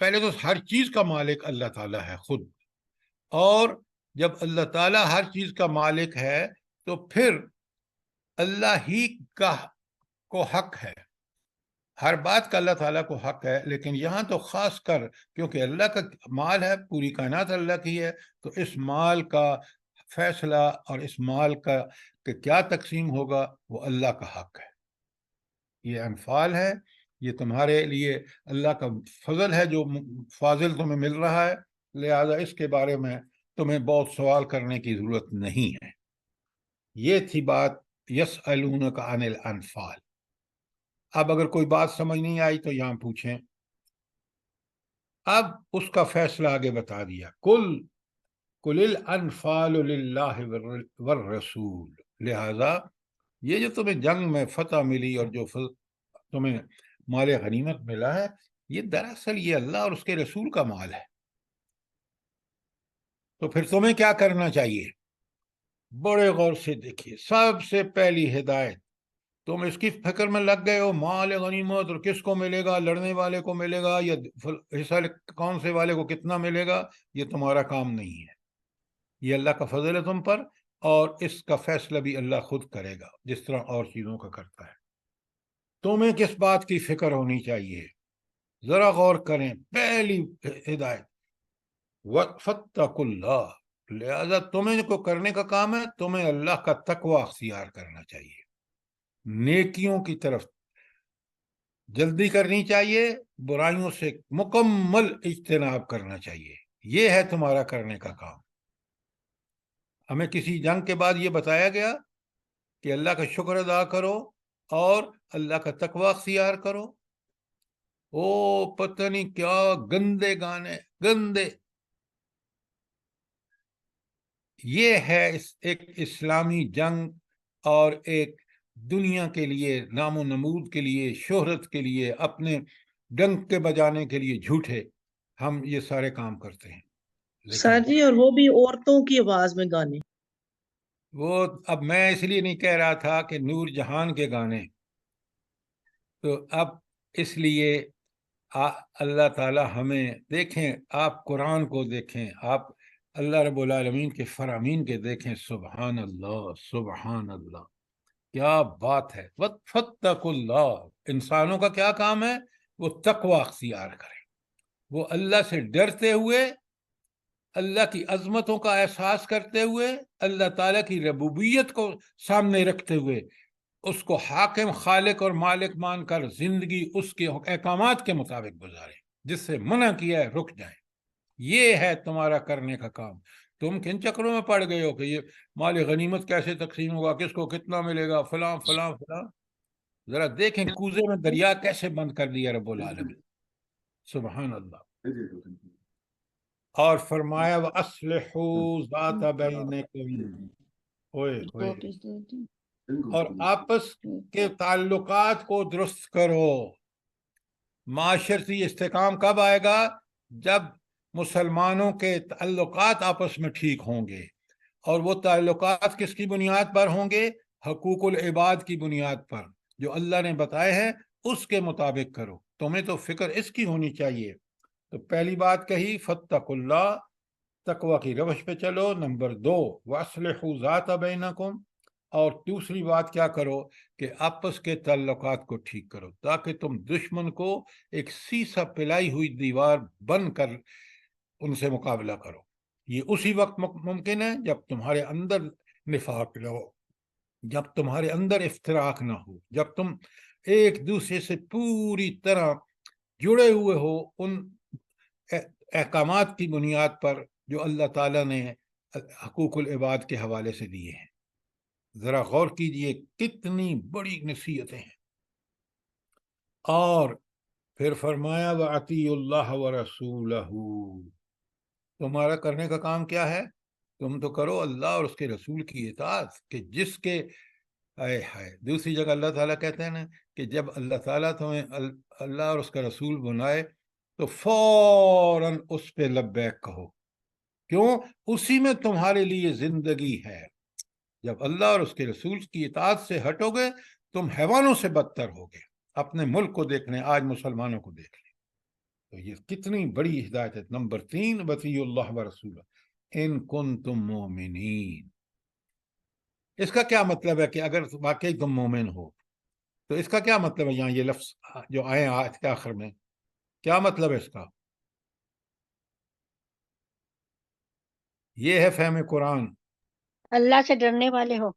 پہلے تو ہر چیز کا مالک اللہ تعالیٰ ہے خود، اور جب اللہ تعالیٰ ہر چیز کا مالک ہے تو پھر اللہ ہی کا کو حق ہے، ہر بات کا اللہ تعالیٰ کو حق ہے، لیکن یہاں تو خاص کر کیونکہ اللہ کا مال ہے، پوری کائنات اللہ کی ہے، تو اس مال کا فیصلہ اور اس مال کا کہ کیا تقسیم ہوگا وہ اللہ کا حق ہے۔ یہ انفال ہے، یہ تمہارے لیے اللہ کا فضل ہے جو فاضل تمہیں مل رہا ہے، لہذا اس کے بارے میں تمہیں بہت سوال کرنے کی ضرورت نہیں ہے۔ یہ تھی بات یسألونک عن الانفال۔ اب اگر کوئی بات سمجھ نہیں آئی تو یہاں پوچھیں۔ اب اس کا فیصلہ آگے بتا دیا، قل الانفال للہ والرسول، لہذا یہ جو تمہیں جنگ میں فتح ملی اور جو تمہیں مال غنیمت ملا ہے، یہ دراصل یہ اللہ اور اس کے رسول کا مال ہے۔ تو پھر تمہیں کیا کرنا چاہیے؟ بڑے غور سے دیکھیے، سب سے پہلی ہدایت، تم اس کی فکر میں لگ گئے ہو مال غنیمت اور کس کو ملے گا، لڑنے والے کو ملے گا یا حصہ کون سے والے کو کتنا ملے گا، یہ تمہارا کام نہیں ہے، یہ اللہ کا فضل ہے تم پر، اور اس کا فیصلہ بھی اللہ خود کرے گا جس طرح اور چیزوں کا کرتا ہے۔ تمہیں کس بات کی فکر ہونی چاہیے؟ ذرا غور کریں، پہلی ہدایت وَاتَّقُوا اللَّهَ، لہذا تمہیں کو کرنے کا کام ہے، تمہیں اللہ کا تقوی اختیار کرنا چاہیے، نیکیوں کی طرف جلدی کرنی چاہیے، برائیوں سے مکمل اجتناب کرنا چاہیے، یہ ہے تمہارا کرنے کا کام۔ ہمیں کسی جنگ کے بعد یہ بتایا گیا کہ اللہ کا شکر ادا کرو اور اللہ کا تقوی اختیار کرو۔ او پتہ نہیں کیا گندے گانے، گندے۔ یہ ہے ایک اسلامی جنگ اور ایک دنیا کے لیے نام و نمود کے لیے، شہرت کے لیے، اپنے ڈنک کے بجانے کے لیے جھوٹے ہم یہ سارے کام کرتے ہیں۔ سر جی، اور وہ بھی عورتوں کی آواز میں گانے۔ وہ اب میں اس لیے نہیں کہہ رہا تھا کہ نور جہان کے گانے، تو اب اس لیے اللہ تعالی ہمیں دیکھیں، آپ قرآن کو دیکھیں، آپ اللہ رب العالمین کے فرامین کے دیکھیں، سبحان اللہ سبحان اللہ، کیا بات ہے۔ فَاتَّقُوا اللَّهَ، انسانوں کا کیا کام ہے؟ وہ تقوی اختیار کریں، وہ اللہ سے ڈرتے ہوئے، اللہ کی عظمتوں کا احساس کرتے ہوئے، اللہ تعالیٰ کی ربوبیت کو سامنے رکھتے ہوئے اس کو حاکم، خالق اور مالک مان کر زندگی اس کے احکامات کے مطابق گزاریں، جس سے منع کیا ہے رک جائیں۔ یہ ہے تمہارا کرنے کا کام۔ تم کن چکروں میں پڑ گئے ہو کہ یہ مال غنیمت کیسے تقسیم ہوگا، کس کو کتنا ملے گا، فلاں فلاں فلاں۔ ذرا دیکھیں کوزے میں دریا کیسے بند کر دیا رب العالمین، سبحان اللہ۔ اور فرمایا وَأَصْلِحُوا ذَاتَ بَيْنِكُمْ، اور آپس کے تعلقات کو درست کرو۔ معاشرتی استحکام کب آئے گا؟ جب مسلمانوں کے تعلقات آپس میں ٹھیک ہوں گے، اور وہ تعلقات کس کی بنیاد پر ہوں گے؟ حقوق العباد کی بنیاد پر، جو اللہ نے بتائے ہیں اس کے مطابق کرو۔ تمہیں تو فکر اس کی ہونی چاہیے۔ تو پہلی بات کہی فَاتَّقُوا اللَّهَ، تقوی کی روش پہ چلو۔ نمبر 2 وَأَصْلِحُوا ذَاتَ بَيْنَكُمْ، اور دوسری بات کیا کرو کہ آپس کے تعلقات کو ٹھیک کرو، تاکہ تم دشمن کو ایک سیسا پلائی ہوئی دیوار بن کر ان سے مقابلہ کرو۔ یہ اسی وقت ممکن ہے جب تمہارے اندر نفاق نہ ہو، جب تمہارے اندر افتراق نہ ہو، جب تم ایک دوسرے سے پوری طرح جڑے ہوئے ہو ان احکامات کی بنیاد پر جو اللہ تعالیٰ نے حقوق العباد کے حوالے سے دیے ہیں۔ ذرا غور کیجئے کتنی بڑی نصیحتیں ہیں۔ اور پھر فرمایا وَأَطِیعُوا اللَّهَ وَرَسُولَهُ، تمہارا کرنے کا کام کیا ہے؟ تم تو کرو اللہ اور اس کے رسول کی اطاعت، کہ جس کے دوسری جگہ اللہ تعالیٰ کہتے ہیں نا کہ جب اللہ تعالیٰ تمہیں اللہ اور اس کا رسول بنائے تو فوراً اس پہ لبیک کہو۔ کیوں؟ اسی میں تمہارے لیے زندگی ہے۔ جب اللہ اور اس کے رسول کی اطاعت سے ہٹو گے تم حیوانوں سے بدتر ہوگے۔ اپنے ملک کو دیکھ لیں، آج مسلمانوں کو دیکھ لیں، تو یہ کتنی بڑی ہدایت ہے. نمبر 3 وَأَطِیعُوا اللَّهَ وَرَسُولَهُ إِن كُنتُم مُؤْمِنِینَ. اس کا کیا مطلب ہے کہ اگر واقعی تم مومن ہو تو اس کا کیا مطلب ہے؟ یہاں یہ لفظ جو آئے آیت کے آخر میں کیا مطلب ہے اس کا؟ یہ ہے فہم قرآن. اللہ سے ڈرنے والے ہو.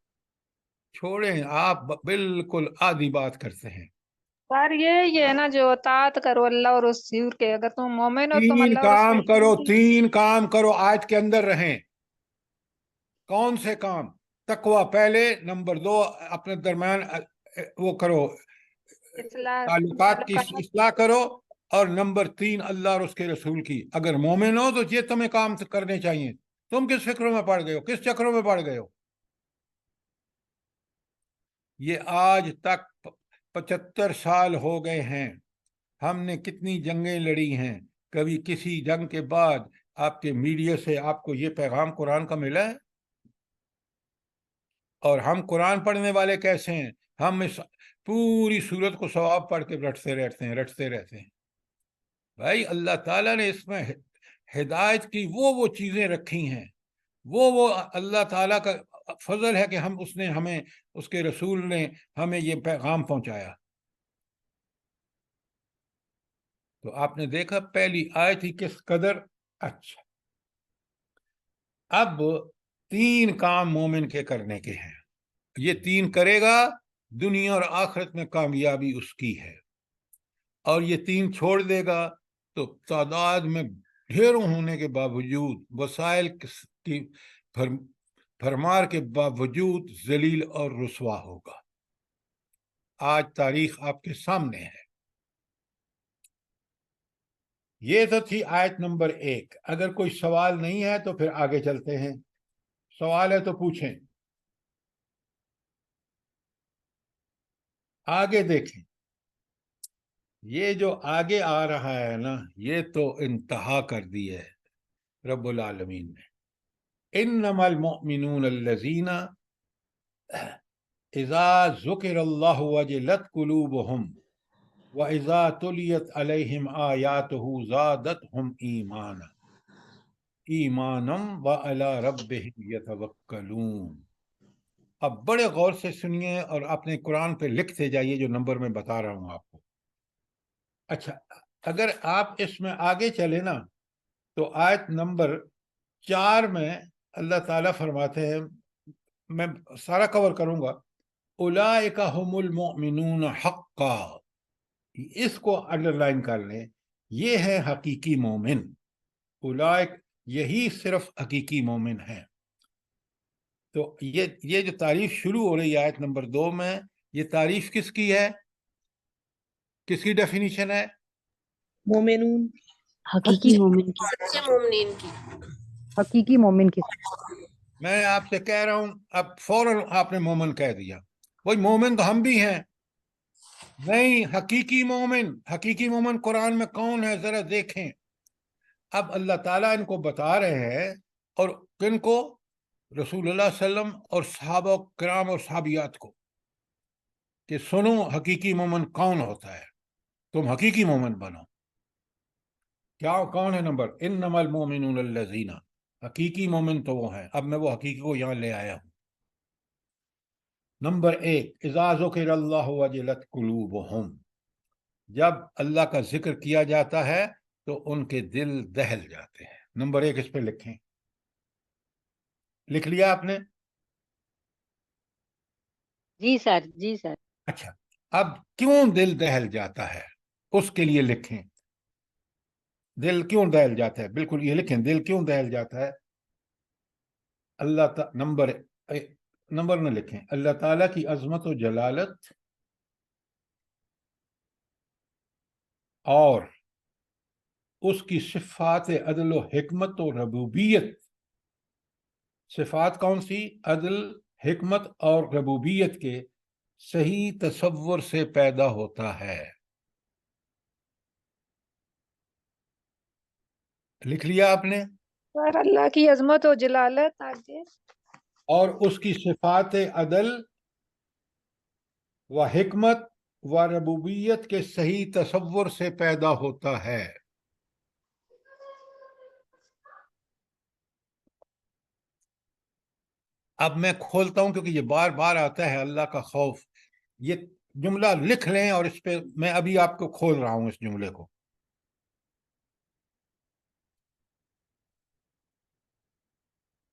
چھوڑیں، آپ بالکل آدھی بات کرتے ہیں. سر یہ ہے نا جو اطاعت کرو اللہ اور رسول کے. اگر تم مومن ہو تم 3 اللہ اور کام رسول کرو، کی 3 کام کرو، آیت کے اندر رہیں. کون سے کام؟ تقوی پہلے، نمبر 2 اپنے درمیان وہ کرو، اصلاح تعلقات کی اصلاح کرو، اور نمبر 3 اللہ اور اس کے رسول کی. اگر مومن ہو تو یہ تمہیں کام کرنے چاہیے. تم کس فکروں میں پڑ گئے ہو؟ کس چکروں میں پڑ گئے ہو؟ یہ آج تک 75 سال ہو گئے ہیں. ہم نے کتنی جنگیں لڑی ہیں. کبھی کسی جنگ کے بعد آپ کے میڈیا سے آپ کو یہ پیغام قرآن کا ملا ہے؟ اور ہم قرآن پڑھنے والے کیسے ہیں؟ ہم اس پوری سورت کو ثواب پڑھ کے رٹتے رہتے ہیں. بھائی اللہ تعالیٰ نے اس میں ہدایت کی وہ چیزیں رکھی ہیں، وہ اللہ تعالیٰ کا فضل ہے کہ اس نے ہمیں، اس کے رسول نے ہمیں یہ پیغام پہنچایا. تو آپ نے دیکھا پہلی آیت ہی کس قدر. اچھا، اب 3 کام مومن کے کرنے کے ہیں. یہ 3 کرے گا دنیا اور آخرت میں کامیابی اس کی ہے. اور یہ 3 چھوڑ دے گا تو تعداد میں ڈھیروں ہونے کے باوجود، وسائل کی بھرمار کے باوجود ذلیل اور رسوا ہوگا. آج تاریخ آپ کے سامنے ہے. یہ تو تھی آیت نمبر 1. اگر کوئی سوال نہیں ہے تو پھر آگے چلتے ہیں. سوال ہے تو پوچھیں. آگے دیکھیں، یہ جو آگے آ رہا ہے نا، یہ تو انتہا کر دی ہے رب العالمین نے. انما المؤمنون الذین اذا ذکر اللہ وجلت قلوبہم وَإِذَا تُلِيَتْ عَلَيْهِمْ آيَاتُهُ زَادَتْهُمْ ایمانا وَعَلَى رَبِّهِمْ يَتَوَکَّلُونَ. اب بڑے غور سے سنیے اور اپنے قرآن پہ لکھتے جائیے جو نمبر میں بتا رہا ہوں آپ کو. اچھا، اگر آپ اس میں آگے چلے نا تو آیت نمبر 4 میں اللہ تعالیٰ فرماتے ہیں، میں سارا کور کروں گا، اولئک ھم المؤمنون حقا. اس کو انڈر لائن کر لیں، یہ ہے حقیقی مومن. اولئک، یہی صرف حقیقی مومن ہیں. تو یہ جو تعریف شروع ہو رہی ہے آیت نمبر 2 میں، یہ تعریف کس کی ہے؟ کس کی ڈیفینیشن ہے؟ مومنون، حقیقی مومن کی. حقیقی مومن کی. میں آپ سے کہہ رہا ہوں، اب فوراً آپ نے مومن کہہ دیا. وہی مومن تو ہم بھی ہیں. نہیں، حقیقی مومن. حقیقی مومن قرآن میں کون ہے ذرا دیکھیں. اب اللہ تعالیٰ ان کو بتا رہے ہیں، اور کن کو؟ رسول اللہ صلی اللہ علیہ وسلم اور صحابہ کرام اور صحابیات کو، کہ سنو حقیقی مومن کون ہوتا ہے، تم حقیقی مومن بنو. کیا کون ہے نمبر؟ انما المؤمنون الذین، حقیقی مومن تو وہ ہیں. اب میں وہ حقیقی کو یہاں لے آیا ہوں. نمبر 1، اذا ذکر اللہ وجلت قلوبہم، جب اللہ کا ذکر کیا جاتا ہے تو ان کے دل دہل جاتے ہیں. نمبر 1 اس پہ لکھیں. لکھ لیا آپ نے؟ جی سر، جی سر. اچھا، اب کیوں دل دہل جاتا ہے اس کے لیے لکھیں. دل کیوں دہل جاتا ہے؟ بالکل یہ لکھیں، دل کیوں دہل جاتا ہے. اللہ نمبر نہ لکھیں. اللہ تعالیٰ کی عظمت و جلالت اور اس کی صفات عدل و حکمت و ربوبیت. صفات کون سی؟ عدل، حکمت اور ربوبیت کے صحیح تصور سے پیدا ہوتا ہے. لکھ لیا آپ نے؟ سر اللہ کی عظمت و جلالت آگے. اور اس کی صفات عدل و حکمت و ربوبیت کے صحیح تصور سے پیدا ہوتا ہے. اب میں کھولتا ہوں کیونکہ یہ بار بار آتا ہے اللہ کا خوف. یہ جملہ لکھ لیں اور اس پہ میں ابھی آپ کو کھول رہا ہوں اس جملے کو.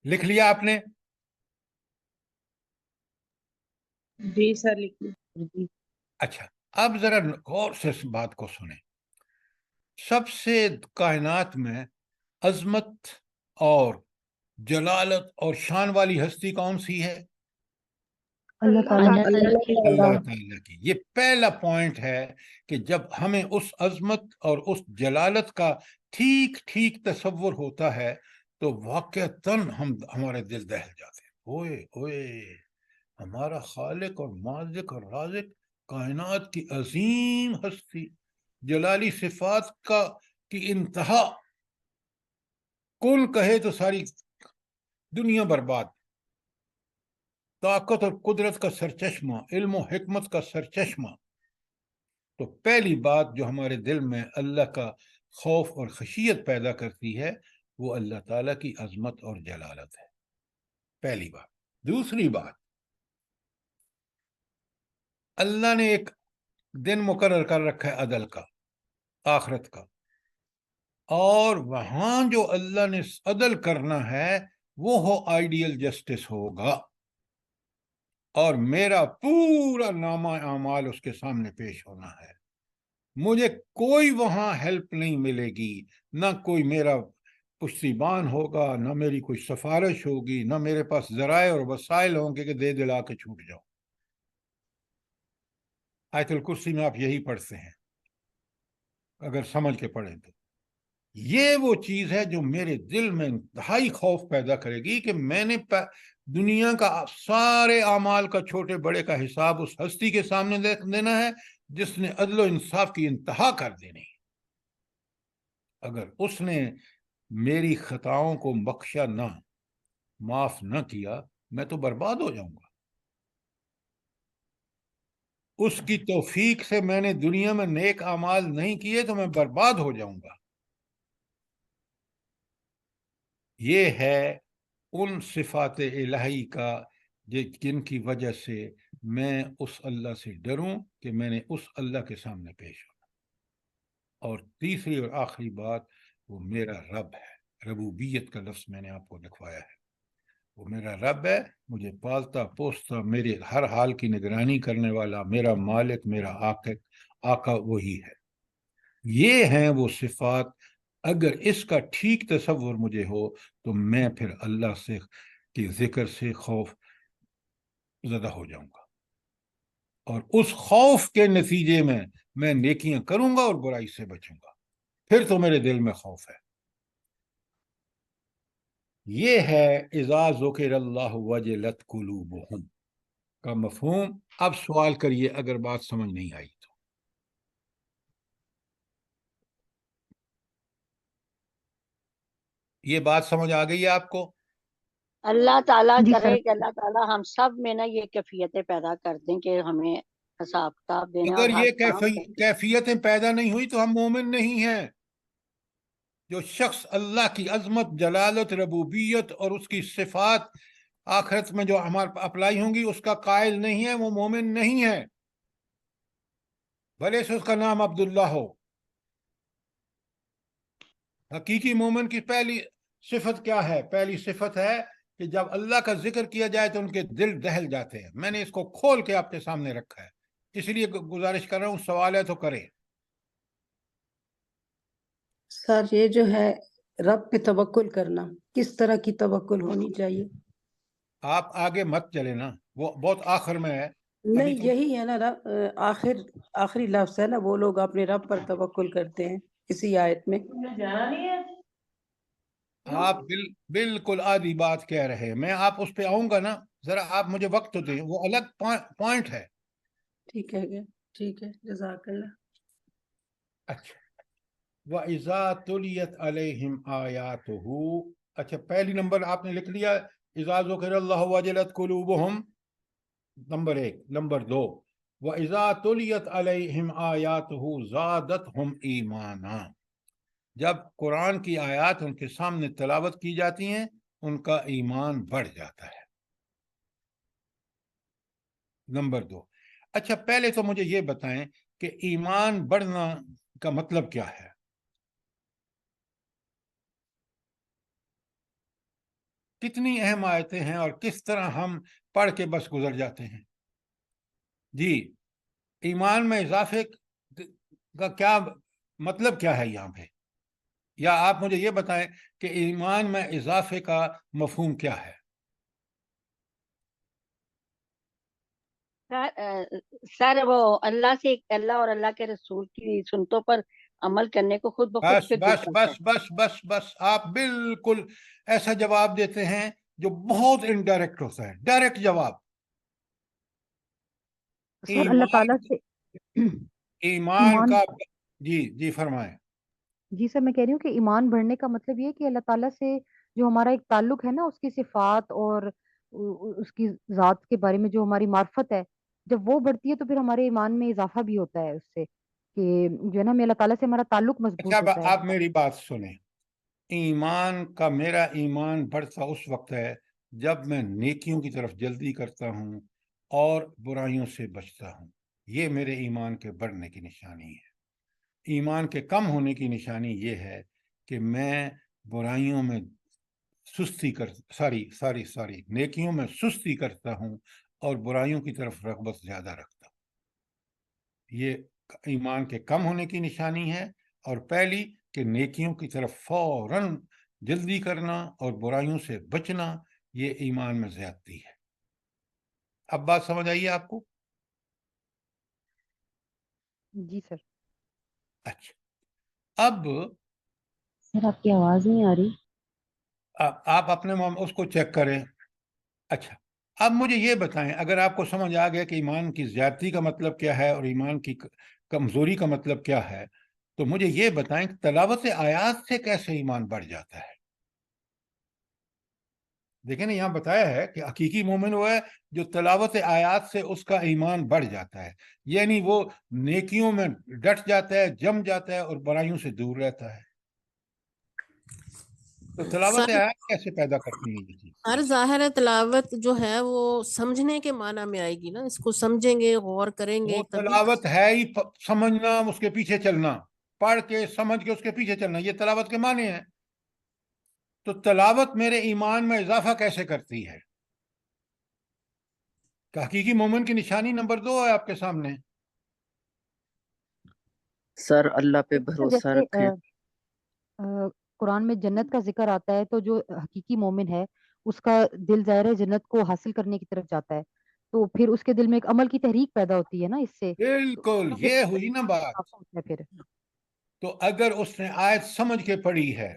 لکھ لیا آپ نے؟ جی سر لکھیے. اچھا اب ذرا غور سے اس بات کو سنیں. سب سے کائنات میں عظمت اور جلالت اور شان والی ہستی کون سی ہے؟ اللہ تعالیٰ اللہ تعالیٰ کی. یہ پہلا پوائنٹ ہے کہ جب ہمیں اس عظمت اور اس جلالت کا ٹھیک ٹھیک تصور ہوتا ہے تو واقعتاً ہمارے دل دہل جاتے ہیں. اوئے اوئے، ہمارا خالق اور مالک اور رازق، کائنات کی عظیم ہستی، جلالی صفات کی انتہا. کون کہے تو ساری دنیا برباد. طاقت اور قدرت کا سرچشمہ، علم و حکمت کا سرچشمہ. تو پہلی بات جو ہمارے دل میں اللہ کا خوف اور خشیت پیدا کرتی ہے وہ اللہ تعالیٰ کی عظمت اور جلالت ہے. پہلی بات. دوسری بات، اللہ نے ایک دن مقرر کر رکھا ہے عدل کا، آخرت کا، اور وہاں جو اللہ نے عدل کرنا ہے وہ آئیڈیل جسٹس ہوگا، اور میرا پورا نامہ اعمال اس کے سامنے پیش ہونا ہے. مجھے کوئی وہاں ہیلپ نہیں ملے گی، نہ کوئی میرا پشتیبان ہوگا، نہ میری کوئی سفارش ہوگی، نہ میرے پاس ذرائع اور وسائل ہوں گے کہ دے دلا کے چھوٹ جاؤں. آیت الکرسی میں آپ یہی پڑھتے ہیں اگر سمجھ کے پڑھیں تو. یہ وہ چیز ہے جو میرے دل میں انتہائی خوف پیدا کرے گی کہ میں نے دنیا کا سارے اعمال کا، چھوٹے بڑے کا حساب اس ہستی کے سامنے دینا ہے جس نے عدل و انصاف کی انتہا کر دینی ہے. اگر اس نے میری خطاؤں کو بخشا نہ، معاف نہ کیا، میں تو برباد ہو جاؤں گا. اس کی توفیق سے میں نے دنیا میں نیک اعمال نہیں کیے تو میں برباد ہو جاؤں گا. یہ ہے ان صفات الہی کا جن کی وجہ سے میں اس اللہ سے ڈروں کہ میں نے اس اللہ کے سامنے پیش ہونا. اور تیسری اور آخری بات، وہ میرا رب ہے. ربوبیت کا لفظ میں نے آپ کو لکھوایا ہے. وہ میرا رب ہے، مجھے پالتا پوستا، میرے ہر حال کی نگرانی کرنے والا، میرا مالک، میرا آقا وہی ہے. یہ ہیں وہ صفات. اگر اس کا ٹھیک تصور مجھے ہو تو میں پھر اللہ سے کی ذکر سے خوف زدہ ہو جاؤں گا، اور اس خوف کے نتیجے میں نیکیاں کروں گا اور برائی سے بچوں گا. پھر تو میرے دل میں خوف ہے. یہ ہے اذا ذکر اللہ وجلت قلوبہم کا مفہوم. اب سوال کریے اگر بات سمجھ نہیں آئی تو. یہ بات سمجھ آ گئی ہے آپ کو؟ اللہ تعالیٰ جی کرے سر. کہ اللہ تعالیٰ ہم سب میں نا یہ کیفیتیں پیدا کر دیں کہ ہمیں حساب کتاب دینا اور اگر ہر یہ کام کیفیتیں پیدا نہیں ہوئی تو ہم مومن نہیں ہیں. جو شخص اللہ کی عظمت، جلالت، ربوبیت اور اس کی صفات آخرت میں جو ہمارے اپلائی ہوں گی اس کا قائل نہیں ہے، وہ مومن نہیں ہے، بھلے سے اس کا نام عبداللہ ہو. حقیقی مومن کی پہلی صفت کیا ہے؟ پہلی صفت ہے کہ جب اللہ کا ذکر کیا جائے تو ان کے دل دہل جاتے ہیں. میں نے اس کو کھول کے آپ کے سامنے رکھا ہے، اس لیے گزارش کر رہا ہوں، سوال ہے تو کریں. سر یہ جو ہے رب پہ توکل کرنا، کس طرح کی توکل ہونی چاہیے؟ آپ آگے مت چلے نا، وہ بہت آخر میں ہے. نہیں یہی ہے نا آخری لفظ ہے نا، وہ لوگ اپنے رب پر توکل کرتے ہیں اسی آیت میں. آپ بالکل آدھی بات کہہ رہے ہیں. میں آپ اس پہ آؤں گا نا، ذرا آپ مجھے وقت تو دیں، وہ الگ پوائنٹ ہے. ٹھیک ہے ٹھیک ہے، جزاک اللہ. اچھا، وَإِذَا تُلِيَتْ عَلَيْهِمْ آيَاتُهُ. اچھا پہلی نمبر آپ نے لکھ لیا، اذا ذکر اللہ وجلت قلوبہم، نمبر 1. نمبر 2، وَإِذَا تُلِيَتْ عَلَيْهِمْ آيَاتُهُ زَادَتْهُمْ ایمانا. جب قرآن کی آیات ان کے سامنے تلاوت کی جاتی ہیں ان کا ایمان بڑھ جاتا ہے. نمبر 2. اچھا پہلے تو مجھے یہ بتائیں کہ ایمان بڑھنا کا مطلب کیا ہے؟ کتنی اہم آیتیں ہیں اور کس طرح ہم پڑھ کے بس گزر جاتے ہیں؟ جی، ایمان میں اضافے کا کیا مطلب کیا ہے یہاں پہ؟ یا آپ مجھے یہ بتائیں کہ ایمان میں اضافے کا مفہوم کیا ہے؟ سر وہ اللہ اور اللہ کے رسول کی سنتوں پر عمل کرنے کو خود بخود بس پھر دل بس کرتا بس بس بس بس آپ بالکل ایسا جواب دیتے ہیں جو بہت انڈائریکٹ ہوتا ہے. ڈائریکٹ جواب. سر اللہ تعالیٰ سے ایمان کا جی فرمائیں. جی سر میں کہہ رہی ہوں کہ ایمان بڑھنے کا مطلب یہ ہے کہ اللہ تعالیٰ سے جو ہمارا ایک تعلق ہے نا، اس کی صفات اور اس کی ذات کے بارے میں جو ہماری معرفت ہے، جب وہ بڑھتی ہے تو پھر ہمارے ایمان میں اضافہ بھی ہوتا ہے اس سے، کہ جو ہے نا ہمیں اللہ تعالیٰ سے ہمارا تعلق اچھا مضبوط ہوتا ہے. آپ میری بات سنیں. میرا ایمان بڑھتا اس وقت ہے جب میں نیکیوں کی طرف جلدی کرتا ہوں اور برائیوں سے بچتا ہوں. یہ میرے ایمان کے بڑھنے کی نشانی ہے. ایمان کے کم ہونے کی نشانی یہ ہے کہ میں برائیوں میں نیکیوں میں سستی کرتا ہوں اور برائیوں کی طرف رغبت زیادہ رکھتا ہوں. یہ ایمان کے کم ہونے کی نشانی ہے. اور پہلی کہ نیکیوں کی طرف فوراً جلدی کرنا اور برائیوں سے بچنا، یہ ایمان میں زیادتی ہے. اب بات سمجھ آئیے آپ کو؟ جی سر. اچھا اب سر آپ کی آواز نہیں آ رہی. آپ اپنے اس کو چیک کریں. اچھا اب مجھے یہ بتائیں، اگر آپ کو سمجھ آ گیا کہ ایمان کی زیادتی کا مطلب کیا ہے اور ایمان کی کمزوری کا مطلب کیا ہے، تو مجھے یہ بتائیں کہ تلاوت آیات سے کیسے ایمان بڑھ جاتا ہے؟ دیکھیں نا، یہاں بتایا ہے کہ حقیقی مومن وہ ہے جو تلاوت آیات سے اس کا ایمان بڑھ جاتا ہے، یعنی وہ نیکیوں میں ڈٹ جاتا ہے، جم جاتا ہے اور برائیوں سے دور رہتا ہے. تو تلاوت آیات کیسے پیدا کرتی ہیں یہ چیز؟ ہر ظاہر تلاوت جو ہے وہ سمجھنے کے معنی میں آئے گی نا، اس کو سمجھیں گے، غور کریں گے وہ تبھی. تلاوت ہے ہی سمجھنا، اس کے پیچھے چلنا، پڑھ کے سمجھ کے اس کے پیچھے چلنا، یہ تلاوت کے معنی ہیں. تو تلاوت میرے ایمان میں اضافہ کیسے کرتی ہے؟ کہ حقیقی مومن کی نشانی نمبر 2 ہے آپ کے سامنے. سر اللہ پہ بھروسہ جیسے رکھیں. قرآن میں جنت کا ذکر آتا ہے، تو جو حقیقی مومن ہے اس کا دل ظاہر ہے جنت کو حاصل کرنے کی طرف جاتا ہے، تو پھر اس کے دل میں ایک عمل کی تحریک پیدا ہوتی ہے نا اس سے. بالکل، یہ ہوئی نا بات. پھر تو اگر اس نے آیت سمجھ کے پڑھی ہے،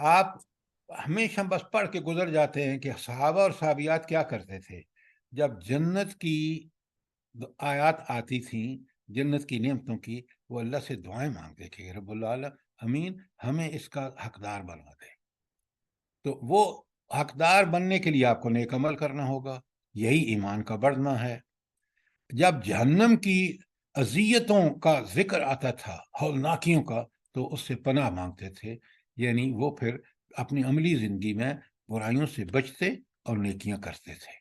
آپ ہمیشہ بس پڑھ کے گزر جاتے ہیں کہ صحابہ اور صحابیات کیا کرتے تھے جب جنت کی آیات آتی تھیں، جنت کی نعمتوں کی، وہ اللہ سے دعائیں مانگتے کہ رب العالمین ہمیں اس کا حقدار بنا دے. تو وہ حقدار بننے کے لیے آپ کو نیک عمل کرنا ہوگا. یہی ایمان کا بڑھنا ہے. جب جہنم کی اذیتوں کا ذکر آتا تھا، ہولناکیوں کا، تو اس سے پناہ مانگتے تھے، یعنی وہ پھر اپنی عملی زندگی میں برائیوں سے بچتے اور نیکیاں کرتے تھے.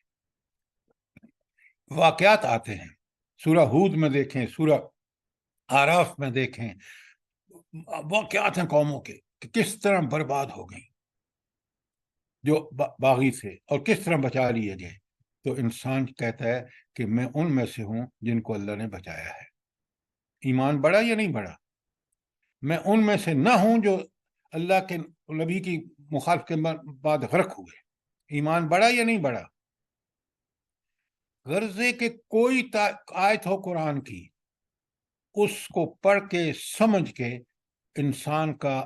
واقعات آتے ہیں، سورہ ہود میں دیکھیں، سورہ آراف میں دیکھیں، واقعات ہیں قوموں کے کہ کس طرح برباد ہو گئیں جو باغی تھے اور کس طرح بچا لیے گئے. تو انسان کہتا ہے کہ میں ان میں سے ہوں جن کو اللہ نے بچایا ہے. ایمان بڑھا یا نہیں بڑھا؟ میں ان میں سے نہ ہوں جو اللہ کے نبی کی مخالف کے بعد غرق ہوئے. ایمان بڑھا یا نہیں بڑھا؟ غرضے کہ کوئی آیت ہو قرآن کی، اس کو پڑھ کے سمجھ کے انسان کا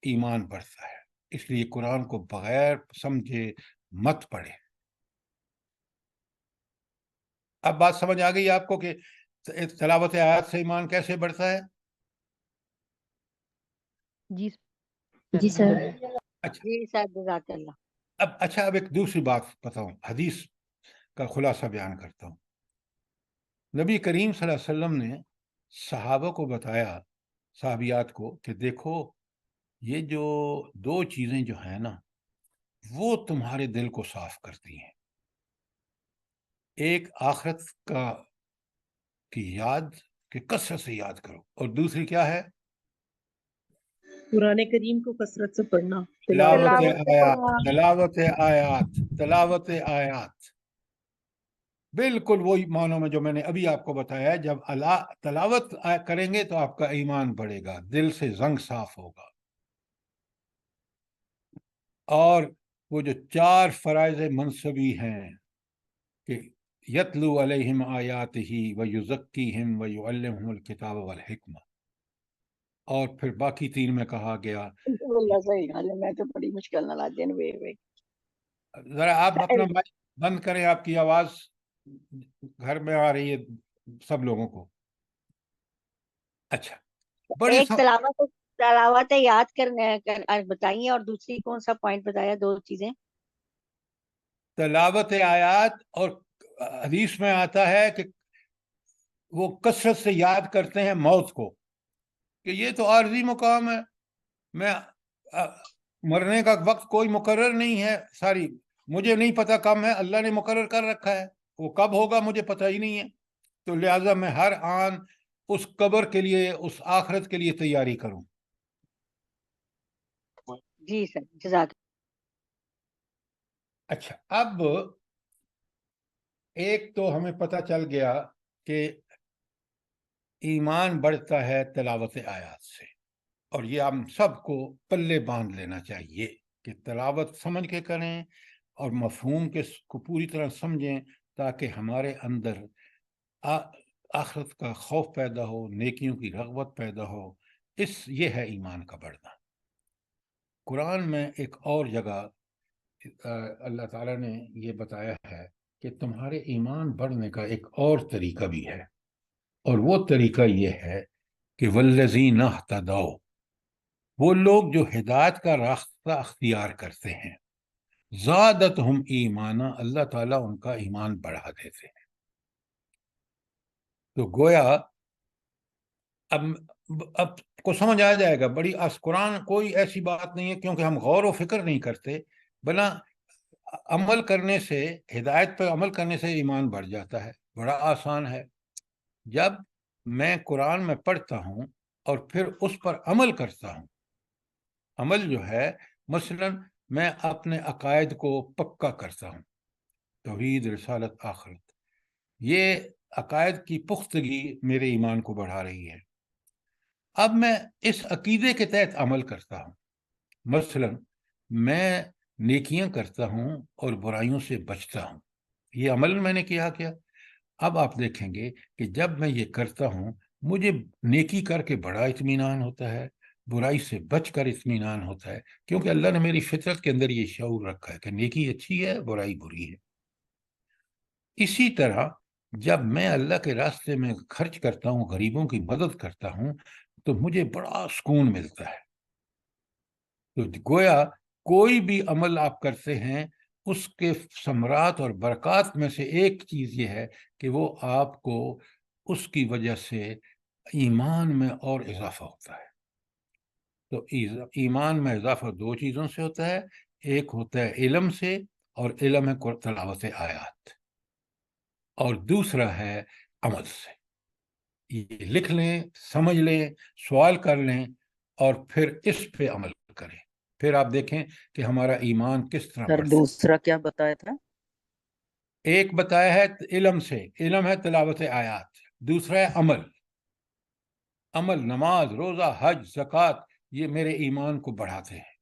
ایمان بڑھتا ہے. اس لیے قرآن کو بغیر سمجھے مت پڑھے. اب بات سمجھ آ گئی آپ کو کہ تلاوت آیات سے ایمان کیسے بڑھتا ہے؟ جی سر. اچھا جی سر، جزاک اللہ. اب ایک دوسری بات بتاؤں، حدیث کا خلاصہ بیان کرتا ہوں. نبی کریم صلی اللہ علیہ وسلم نے صحابہ کو بتایا، صحابیات کو، کہ دیکھو یہ جو 2 چیزیں جو ہیں نا، وہ تمہارے دل کو صاف کرتی ہیں. ایک آخرت کی یاد کہ کثرت سے یاد کرو، اور دوسری کیا ہے؟ قرآن کریم کو کثرت سے پڑھنا، تلاوت تلاوت آیات، قرآن۔ تلاوت آیات، تلاوت آیات، بالکل وہی معنوں میں جو میں نے ابھی آپ کو بتایا ہے۔ جب تلاوت کریں گے تو آپ کا ایمان بڑھے گا، دل سے زنگ صاف ہوگا، اور وہ جو 4 فرائض منصبی ہیں کہ یتلو علیہم آیاتہ ویزکیہم ویعلمہم الکتاب والحکمہ، اور پھر باقی 3 میں کہا گیا۔ اللہ صحیح حال ہے، میں تو بڑی مشکل نہ لاتے ہیں۔ ذرا آپ اپنا مائک بند کریں، آپ کی آواز گھر میں آ رہی ہے سب لوگوں کو۔ اچھا، بڑی ایک تلاوت یاد کرنے بتائیے، اور دوسری کون سا پوائنٹ بتایا؟ 2 چیزیں۔ تلاوت آیات، اور حدیث میں آتا ہے کہ وہ کثرت سے یاد کرتے ہیں موت کو، کہ یہ تو عارضی مقام ہے، میں مرنے کا وقت کوئی مقرر نہیں ہے، ساری مجھے نہیں پتا کب ہے، اللہ نے مقرر کر رکھا ہے، وہ کب ہوگا مجھے پتہ ہی نہیں ہے، تو لہٰذا میں ہر آن اس قبر کے لیے، اس آخرت کے لیے تیاری کروں۔ جی سر، جزاک۔ اچھا، اب ایک تو ہمیں پتہ چل گیا کہ ایمان بڑھتا ہے تلاوت آیات سے، اور یہ ہم سب کو پلے باندھ لینا چاہیے کہ تلاوت سمجھ کے کریں اور مفہوم کو پوری طرح سمجھیں، تاکہ ہمارے اندر آخرت کا خوف پیدا ہو، نیکیوں کی رغبت پیدا ہو۔ یہ ہے ایمان کا بڑھنا۔ قرآن میں ایک اور جگہ اللہ تعالیٰ نے یہ بتایا ہے کہ تمہارے ایمان بڑھنے کا ایک اور طریقہ بھی ہے، اور وہ طریقہ یہ ہے کہ والذین اہتدوا، وہ لوگ جو ہدایت کا راستہ اختیار کرتے ہیں، زادتہم ایمانا، اللہ تعالیٰ ان کا ایمان بڑھا دیتے ہیں۔ تو گویا اب کو سمجھ آ جائے گا، بڑی قرآن کوئی ایسی بات نہیں ہے، کیونکہ ہم غور و فکر نہیں کرتے، بنا عمل کرنے سے، ہدایت پر عمل کرنے سے ایمان بڑھ جاتا ہے، بڑا آسان ہے۔ جب میں قرآن میں پڑھتا ہوں اور پھر اس پر عمل کرتا ہوں، عمل جو ہے مثلا میں اپنے عقائد کو پکا کرتا ہوں، توحید، رسالت، آخرت، یہ عقائد کی پختگی میرے ایمان کو بڑھا رہی ہے۔ اب میں اس عقیدے کے تحت عمل کرتا ہوں، مثلا میں نیکیاں کرتا ہوں اور برائیوں سے بچتا ہوں، یہ عمل میں نے کیا۔ اب آپ دیکھیں گے کہ جب میں یہ کرتا ہوں، مجھے نیکی کر کے بڑا اطمینان ہوتا ہے، برائی سے بچ کر اطمینان ہوتا ہے، کیونکہ اللہ نے میری فطرت کے اندر یہ شعور رکھا ہے کہ نیکی اچھی ہے، برائی بری ہے۔ اسی طرح جب میں اللہ کے راستے میں خرچ کرتا ہوں، غریبوں کی مدد کرتا ہوں، تو مجھے بڑا سکون ملتا ہے۔ تو گویا کوئی بھی عمل آپ کرتے ہیں، اس کے ثمرات اور برکات میں سے ایک چیز یہ ہے کہ وہ آپ کو اس کی وجہ سے ایمان میں اور اضافہ ہوتا ہے۔ تو ایمان میں اضافہ 2 چیزوں سے ہوتا ہے، ایک ہوتا ہے علم سے، اور علم ہے تلاوت آیات، اور دوسرا ہے عمل سے۔ یہ لکھ لیں، سمجھ لیں، سوال کر لیں، اور پھر اس پہ عمل کریں، پھر آپ دیکھیں کہ ہمارا ایمان کس طرح سر بڑھتا ہے۔ دوسرا کیا بتایا تھا؟ ایک بتایا ہے علم سے، علم ہے تلاوت آیات، دوسرا ہے عمل، نماز، روزہ، حج، زکوٰۃ، یہ میرے ایمان کو بڑھاتے ہیں۔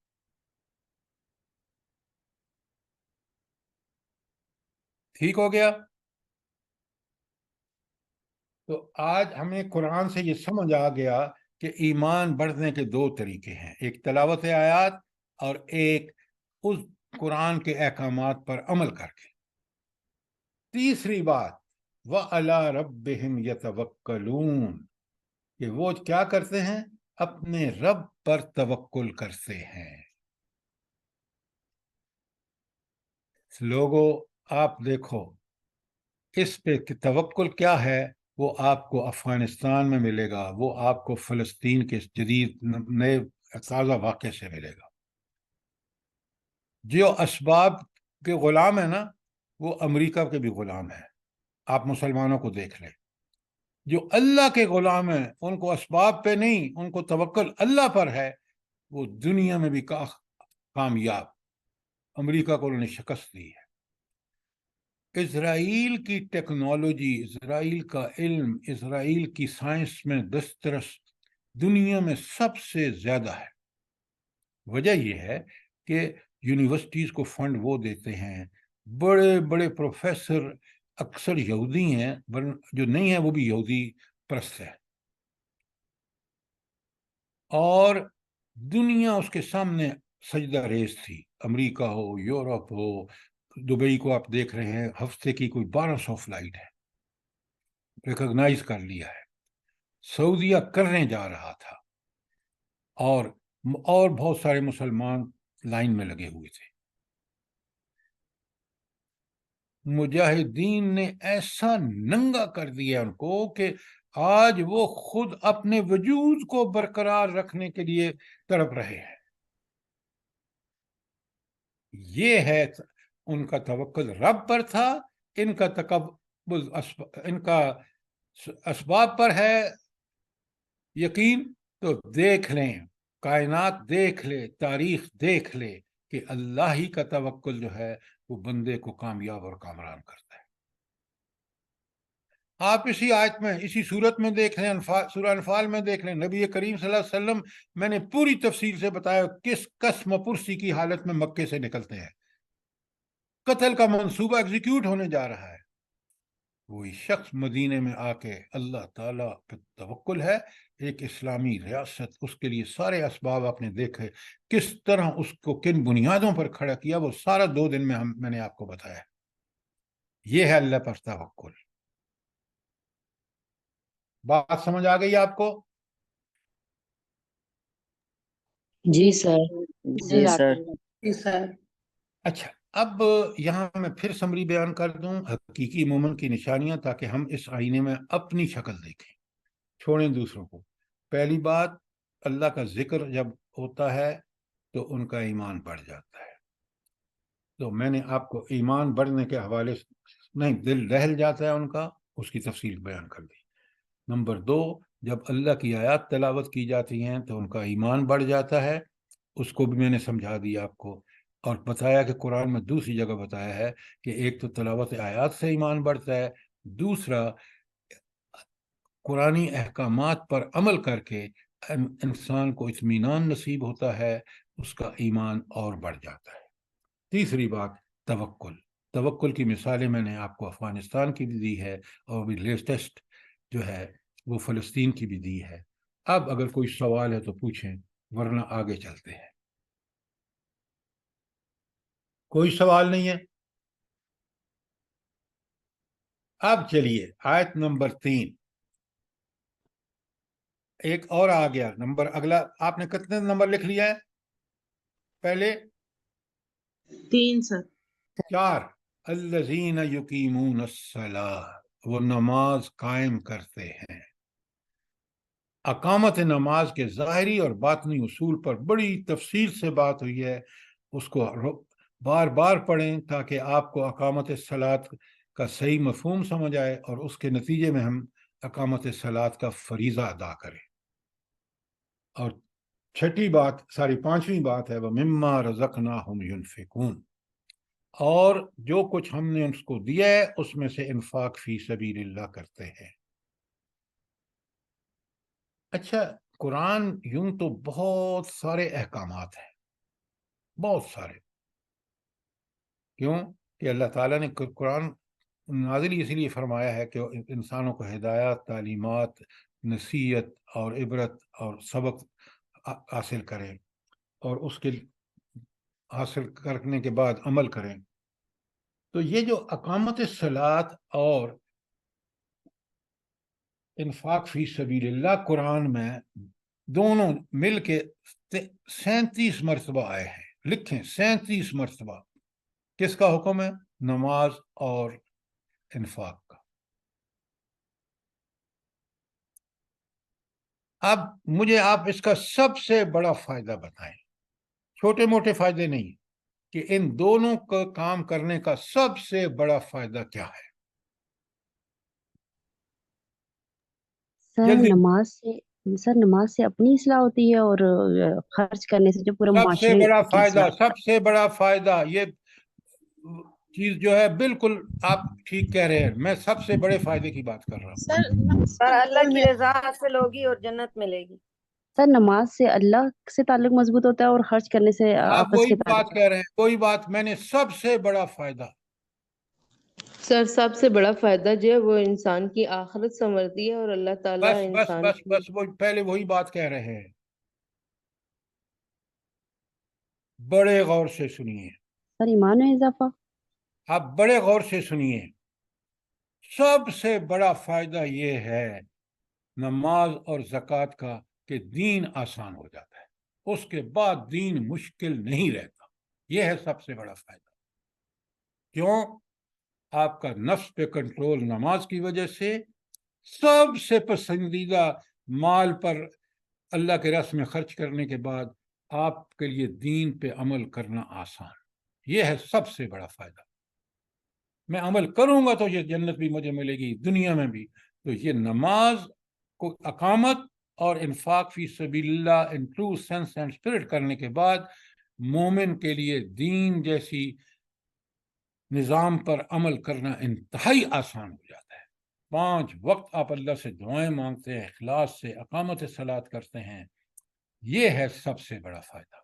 ٹھیک ہو گیا؟ تو آج ہمیں قرآن سے یہ سمجھ آ گیا کہ ایمان بڑھنے کے 2 طریقے ہیں، ایک تلاوت آیات اور ایک اس قرآن کے احکامات پر عمل کر کے۔ تیسری بات، وَعَلَىٰ رَبِّهِمْ يَتَوَكَّلُونَ، کہ وہ کیا کرتے ہیں؟ اپنے رب پر توکل کرتے ہیں۔ لوگوں، آپ دیکھو اس پہ کہ توکل کیا ہے، وہ آپ کو افغانستان میں ملے گا، وہ آپ کو فلسطین کے جدید نئے تازہ واقعے سے ملے گا۔ جو اسباب کے غلام ہے نا، وہ امریکہ کے بھی غلام ہے، آپ مسلمانوں کو دیکھ لیں، جو اللہ کے غلام ہیں ان کو اسباب پہ نہیں، ان کو توکل اللہ پر ہے، وہ دنیا میں بھی کامیاب۔ امریکہ کو انہوں نے شکست دی ہے۔ اسرائیل کی ٹیکنالوجی، اسرائیل کا علم، اسرائیل کی سائنس میں دسترس دنیا میں سب سے زیادہ ہے۔ وجہ یہ ہے کہ یونیورسٹیز کو فنڈ وہ دیتے ہیں، بڑے بڑے پروفیسر اکثر یہودی ہیں، جو نہیں ہیں وہ بھی یہودی پرست ہے، اور دنیا اس کے سامنے سجدہ ریز تھی۔ امریکہ ہو، یورپ ہو، دبئی کو آپ دیکھ رہے ہیں، ہفتے کی کوئی 1200 فلائٹ ہے، ریکگنائز کر لیا ہے۔ سعودیہ کرنے جا رہا تھا، اور بہت سارے مسلمان لائن میں لگے ہوئے تھے۔ مجاہدین نے ایسا ننگا کر دیا ان کو کہ آج وہ خود اپنے وجود کو برقرار رکھنے کے لیے تڑپ رہے ہیں۔ یہ ہے ان کا توکل رب پر تھا، ان کا تکبر ان کا اسباب پر ہے یقین۔ تو دیکھ لیں، کائنات دیکھ لے، تاریخ دیکھ لے کہ اللہ ہی کا توکل جو ہے وہ بندے کو کامیاب اور کامران کرتا ہے۔ آپ اسی آیت میں، اسی صورت میں دیکھ لیں، سورہ انفال میں دیکھ لیں، نبی کریم صلی اللہ علیہ وسلم میں نے پوری تفصیل سے بتایا کس قسم پرسی کی حالت میں مکے سے نکلتے ہیں۔ قتل کا منصوبہ ایگزیکیوٹ ہونے جا رہا ہے، وہی شخص مدینے میں آ کے اللہ تعالیٰ پہ توکل ہے، ایک اسلامی ریاست، اس کے لیے سارے اسباب آپ نے دیکھے، کس طرح اس کو کن بنیادوں پر کھڑا کیا، وہ سارا 2 دن میں نے آپ کو بتایا۔ یہ ہے اللہ پر توکل۔ بات سمجھ آ گئی آپ کو؟ جی سر۔ جی سر۔ جی سر۔ اچھا، اب یہاں میں پھر سمری بیان کر دوں حقیقی مومن کی نشانیاں، تاکہ ہم اس آئینے میں اپنی شکل دیکھیں، چھوڑیں دوسروں کو۔ پہلی بات، اللہ کا ذکر جب ہوتا ہے تو ان کا ایمان بڑھ جاتا ہے۔ تو میں نے آپ کو ایمان بڑھنے کے حوالے سے، نہیں، دل دہل جاتا ہے ان کا، اس کی تفصیل بیان کر دی۔ نمبر 2، جب اللہ کی آیات تلاوت کی جاتی ہیں تو ان کا ایمان بڑھ جاتا ہے، اس کو بھی میں نے سمجھا دیا آپ کو، اور بتایا کہ قرآن میں دوسری جگہ بتایا ہے کہ ایک تو تلاوت آیات سے ایمان بڑھتا ہے، دوسرا قرآنی احکامات پر عمل کر کے انسان کو اطمینان نصیب ہوتا ہے، اس کا ایمان اور بڑھ جاتا ہے۔ تیسری بات، توکل کی مثالیں میں نے آپ کو افغانستان کی بھی دی ہے، اور بھی لیٹسٹ جو ہے وہ فلسطین کی بھی دی ہے۔ اب اگر کوئی سوال ہے تو پوچھیں، ورنہ آگے چلتے ہیں۔ کوئی سوال نہیں ہے؟ اب چلیے آیت نمبر 3، ایک اور آ گیا نمبر اگلا۔ آپ نے کتنے نمبر لکھ لیا ہے پہلے؟ 3 سر۔ 4، الذین یقیمون الصلاۃ، وہ نماز قائم کرتے ہیں۔ اقامت نماز کے ظاہری اور باطنی اصول پر بڑی تفصیل سے بات ہوئی ہے، اس کو بار بار پڑھیں تاکہ آپ کو اقامت الصلاۃ کا صحیح مفہوم سمجھ آئے، اور اس کے نتیجے میں ہم اقامت الصلاۃ کا فریضہ ادا کریں۔ اور چھٹی بات، ساری 5ویں بات ہے، وَمِمَّا رَزَقْنَاهُمْ يُنْفِقُونَ، اور جو کچھ ہم نے اس کو دیا ہے اس میں سے انفاق فی سبیل اللہ کرتے ہیں۔ اچھا، قرآن یوں تو بہت سارے احکامات ہیں، بہت سارے۔ کیوں کہ اللہ تعالیٰ نے قرآن نازل اسی لیے فرمایا ہے کہ انسانوں کو ہدایات، تعلیمات، نصیحت اور عبرت اور سبق حاصل کریں، اور اس کے حاصل کرنے کے بعد عمل کریں۔ تو یہ جو اقامت الصلاۃ اور انفاق فی سبیل اللہ قرآن میں دونوں مل کے 37 مرتبہ آئے ہیں، لکھیں 37 مرتبہ۔ کس کا حکم ہے؟ نماز اور انفاق کا۔ اب مجھے آپ اس کا سب سے بڑا فائدہ بتائیں، چھوٹے موٹے فائدے نہیں، کہ ان دونوں کا کام کرنے کا سب سے بڑا فائدہ کیا ہے؟ سر جلدی نماز سے اپنی اصلاح ہوتی ہے اور خرچ کرنے سے جو پورا سب سے معاشرے بڑا کی فائدہ، اصلاح. سب سے بڑا فائدہ یہ چیز جو ہے بالکل آپ ٹھیک کہہ رہے ہیں، میں سب سے بڑے فائدے کی بات کر رہا ہوں. سر نماز پر اللہ کنٹرول کی میں رضا حاصل ہوگی اور جنت ملے گی. سر نماز سے اللہ سے تعلق مضبوط ہوتا ہے اور خرچ کرنے سے آپ آپس وہی کے بات تعلق. کہہ رہے ہیں، کوئی بات، میں نے سب سے بڑا فائدہ. سر سب سے بڑا فائدہ جو ہے وہ انسان کی آخرت سنورتی ہے اور اللہ تعالیٰ بس بس انسان بس کی بس وہ پہلے وہی بات کہہ رہے ہیں. بڑے غور سے سنیے، سر ایمان میں اضافہ. آپ بڑے غور سے سنیے. سب سے بڑا فائدہ یہ ہے نماز اور زکوٰۃ کا کہ دین آسان ہو جاتا ہے، اس کے بعد دین مشکل نہیں رہتا. یہ ہے سب سے بڑا فائدہ. کیوں؟ آپ کا نفس پہ کنٹرول نماز کی وجہ سے، سب سے پسندیدہ مال پر اللہ کے راستے میں خرچ کرنے کے بعد آپ کے لیے دین پہ عمل کرنا آسان. یہ ہے سب سے بڑا فائدہ. میں عمل کروں گا تو یہ جنت بھی مجھے ملے گی، دنیا میں بھی. تو یہ نماز کو اقامت اور انفاق فی سبیل اللہ in true sense and spirit کرنے کے بعد مومن کے لیے دین جیسی نظام پر عمل کرنا انتہائی آسان ہو جاتا ہے. 5 وقت آپ اللہ سے دعائیں مانگتے ہیں، اخلاص سے اقامت صلاۃ کرتے ہیں. یہ ہے سب سے بڑا فائدہ.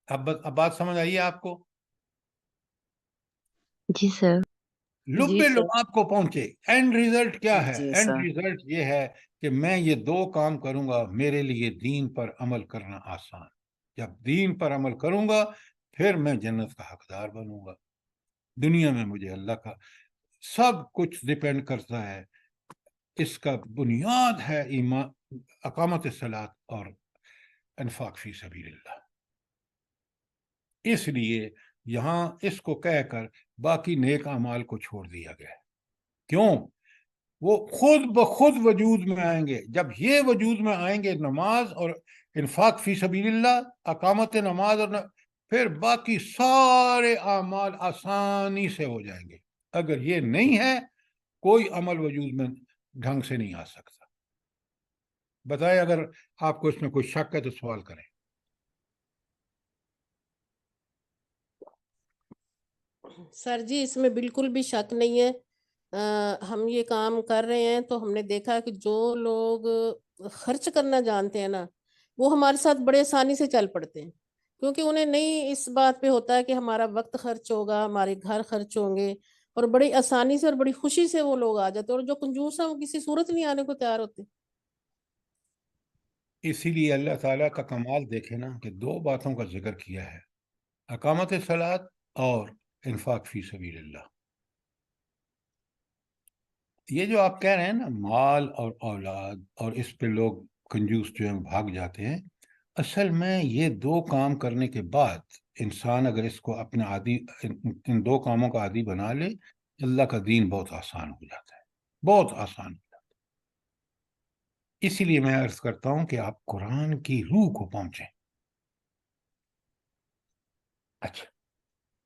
اب بات سمجھ آئیے آپ کو؟ جی سر. لب جی سر لباب کو پہنچے. اینڈ ریزلٹ کیا ہے؟ جی اینڈ سر. ریزلٹ یہ ہے کہ میں یہ 2 کام کروں گا، میرے لیے دین پر عمل کرنا آسان. جب دین پر عمل کروں گا پھر میں جنت کا حقدار بنوں گا. دنیا میں مجھے اللہ کا سب کچھ ڈیپینڈ کرتا ہے. اس کا بنیاد ہے ایمان، اقامت صلاۃ اور انفاق فی سبیل اللہ. اس لیے یہاں اس کو کہہ کر باقی نیک اعمال کو چھوڑ دیا گیا. کیوں؟ وہ خود بخود وجود میں آئیں گے. جب یہ وجود میں آئیں گے نماز اور انفاق فی سبیل اللہ، اقامت نماز، اور پھر باقی سارے اعمال آسانی سے ہو جائیں گے. اگر یہ نہیں ہے کوئی عمل وجود میں ڈھنگ سے نہیں آ سکتا. بتائیں اگر آپ کو اس میں کوئی شک ہے تو سوال کریں. سر جی اس میں بالکل بھی شک نہیں ہے. ہم یہ کام کر رہے ہیں تو ہم نے دیکھا کہ جو لوگ خرچ کرنا جانتے ہیں نا وہ ہمارے ساتھ بڑے آسانی سے چل پڑتے ہیں، کیونکہ انہیں نہیں اس بات پہ ہوتا ہے کہ ہمارا وقت خرچ ہوگا، ہمارے گھر خرچ ہوں گے، اور بڑی آسانی سے اور بڑی خوشی سے وہ لوگ آ جاتے ہیں. اور جو کنجوس ہیں وہ کسی صورت نہیں آنے کو تیار ہوتے. اسی لیے اللہ تعالیٰ کا کمال دیکھے نا کہ 2 باتوں کا ذکر کیا ہے، اقامت صلاۃ اور انفاق فی سبیل اللہ. یہ جو آپ کہہ رہے ہیں نا مال اور اولاد اور اس پہ لوگ کنجوس جو ہیں بھاگ جاتے ہیں، اصل میں یہ 2 کام کرنے کے بعد انسان اگر اس کو اپنے عادی، ان 2 کاموں کا عادی بنا لے، اللہ کا دین بہت آسان ہو جاتا ہے، بہت آسان ہو جاتا ہے. اسی لیے میں عرض کرتا ہوں کہ آپ قرآن کی روح کو پہنچیں. اچھا،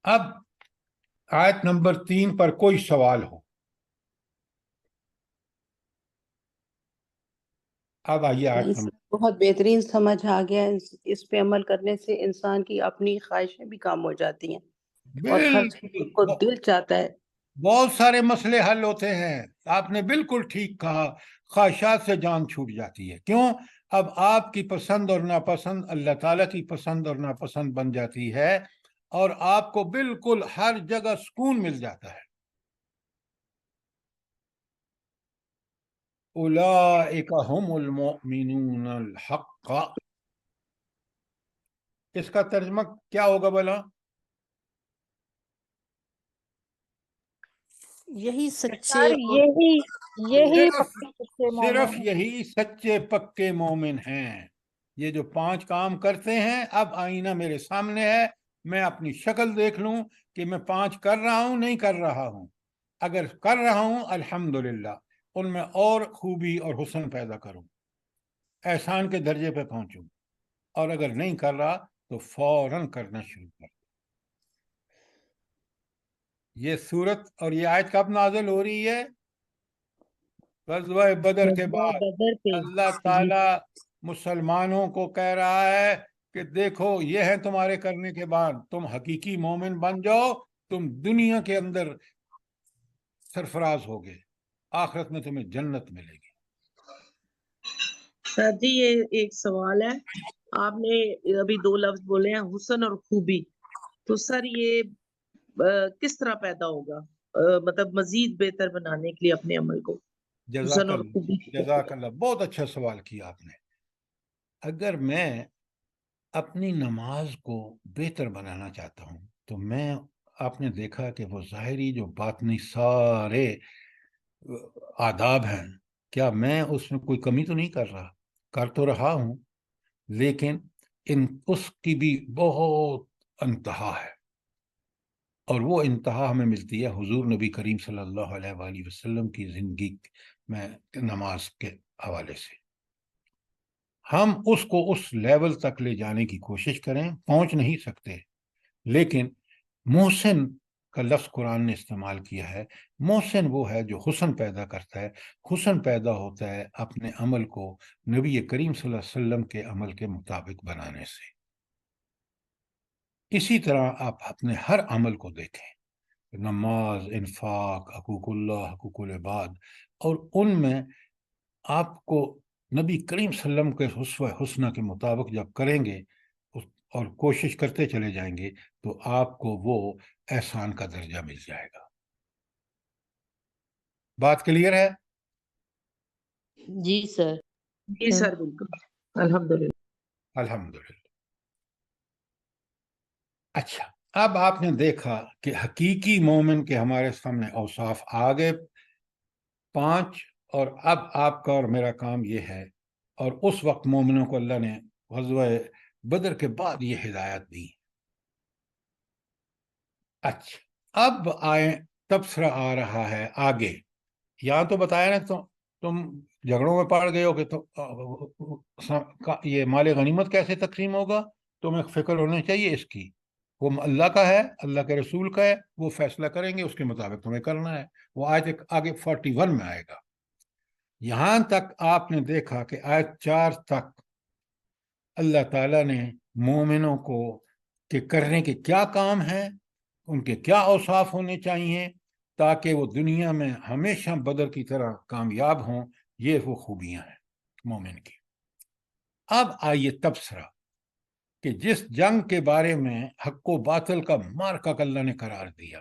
اب آیت نمبر 3 پر کوئی سوال ہو؟ اب آئیے آیت نہیں نمبر. سر، بہت بہترین سمجھ آ گیا. اس پہ عمل کرنے سے انسان کی اپنی خواہشیں بھی کام ہو جاتی ہیں اور خرچ بالکل، کو دل چاہتا ہے. بہت سارے مسئلے حل ہوتے ہیں. آپ نے بالکل ٹھیک کہا، خواہشات سے جان چھوٹ جاتی ہے. کیوں؟ اب آپ کی پسند اور ناپسند اللہ تعالیٰ کی پسند اور ناپسند بن جاتی ہے، اور آپ کو بالکل ہر جگہ سکون مل جاتا ہے. اولئک هم المؤمنون الحق. اس کا ترجمہ کیا ہوگا بلا؟ یہی سچے سر اور یہی پکے سچے مومن صرف ہیں. یہی سچے پکے مومن ہیں. یہ جو 5 کام کرتے ہیں، اب آئینہ میرے سامنے ہے، میں اپنی شکل دیکھ لوں کہ میں 5 کر رہا ہوں نہیں کر رہا ہوں. اگر کر رہا ہوں الحمدللہ ان میں اور خوبی اور حسن پیدا کروں، احسان کے درجے پہ پہنچوں. اور اگر نہیں کر رہا تو فوراً کرنا شروع کر. یہ سورت اور یہ آیت کب نازل ہو رہی ہے؟ غزوہ بدر کے غزوہ بعد بدر پہ اللہ جی تعالیٰ مسلمانوں کو کہہ رہا ہے کہ دیکھو یہ ہے تمہارے کرنے کے بعد، تم حقیقی مومن بن جاؤ، تم دنیا کے اندر سرفراز ہوگے، آخرت میں تمہیں جنت ملے گی۔ سر جی یہ ایک سوال ہے، آپ نے ابھی 2 لفظ بولے ہیں حسن اور خوبی، تو سر یہ کس طرح پیدا ہوگا، مطلب مزید بہتر بنانے کے لیے اپنے عمل کو، حسن اور خوبی؟ جزاک اللہ، بہت اچھا سوال کیا آپ نے۔ اگر میں اپنی نماز کو بہتر بنانا چاہتا ہوں تو میں، آپ نے دیکھا کہ وہ ظاہری جو باطنی سارے آداب ہیں، کیا میں اس میں کوئی کمی تو نہیں کر رہا؟ کر تو رہا ہوں، لیکن اس کی بھی بہت انتہا ہے، اور وہ انتہا ہمیں ملتی ہے حضور نبی کریم صلی اللہ علیہ وآلہ وسلم کی زندگی میں نماز کے حوالے سے۔ ہم اس کو اس لیول تک لے جانے کی کوشش کریں، پہنچ نہیں سکتے، لیکن محسن کا لفظ قرآن نے استعمال کیا ہے۔ محسن وہ ہے جو حسن پیدا کرتا ہے، حسن پیدا ہوتا ہے اپنے عمل کو نبی کریم صلی اللہ علیہ وسلم کے عمل کے مطابق بنانے سے۔ اسی طرح آپ اپنے ہر عمل کو دیکھیں، نماز، انفاق، حقوق اللہ، حقوق العباد، اور ان میں آپ کو نبی کریم صلی اللہ علیہ وسلم کے اسوہ حسنہ کے مطابق جب کریں گے اور کوشش کرتے چلے جائیں گے تو آپ کو وہ احسان کا درجہ مل جائے گا۔ بات کلیئر ہے؟ جی سر۔ جی سر بالکل، الحمدللہ۔ الحمدللہ۔ اچھا، اب آپ نے دیکھا کہ حقیقی مومن کے ہمارے سامنے اوصاف آ گئے 5، اور اب آپ کا اور میرا کام یہ ہے، اور اس وقت مومنوں کو اللہ نے غزوہ بدر کے بعد یہ ہدایت دی۔ اچھا، اب آئیں، تبصرہ آ رہا ہے آگے۔ یہاں تو بتایا نا تم جھگڑوں میں پڑ گئے ہو کہ یہ مال غنیمت کیسے تقسیم ہوگا، تمہیں فکر ہونی چاہیے اس کی۔ وہ اللہ کا ہے، اللہ کے رسول کا ہے، وہ فیصلہ کریں گے، اس کے مطابق تمہیں کرنا ہے۔ وہ آیت آگے 41 میں آئے گا۔ یہاں تک آپ نے دیکھا کہ آیت 4 تک اللہ تعالیٰ نے مومنوں کو کہ کرنے کے کیا کام ہیں، ان کے کیا اوصاف ہونے چاہیے تاکہ وہ دنیا میں ہمیشہ بدر کی طرح کامیاب ہوں، یہ وہ خوبیاں ہیں مومن کی۔ اب آئیے تبصرہ کہ جس جنگ کے بارے میں حق و باطل کا معرکہ اللہ نے قرار دیا،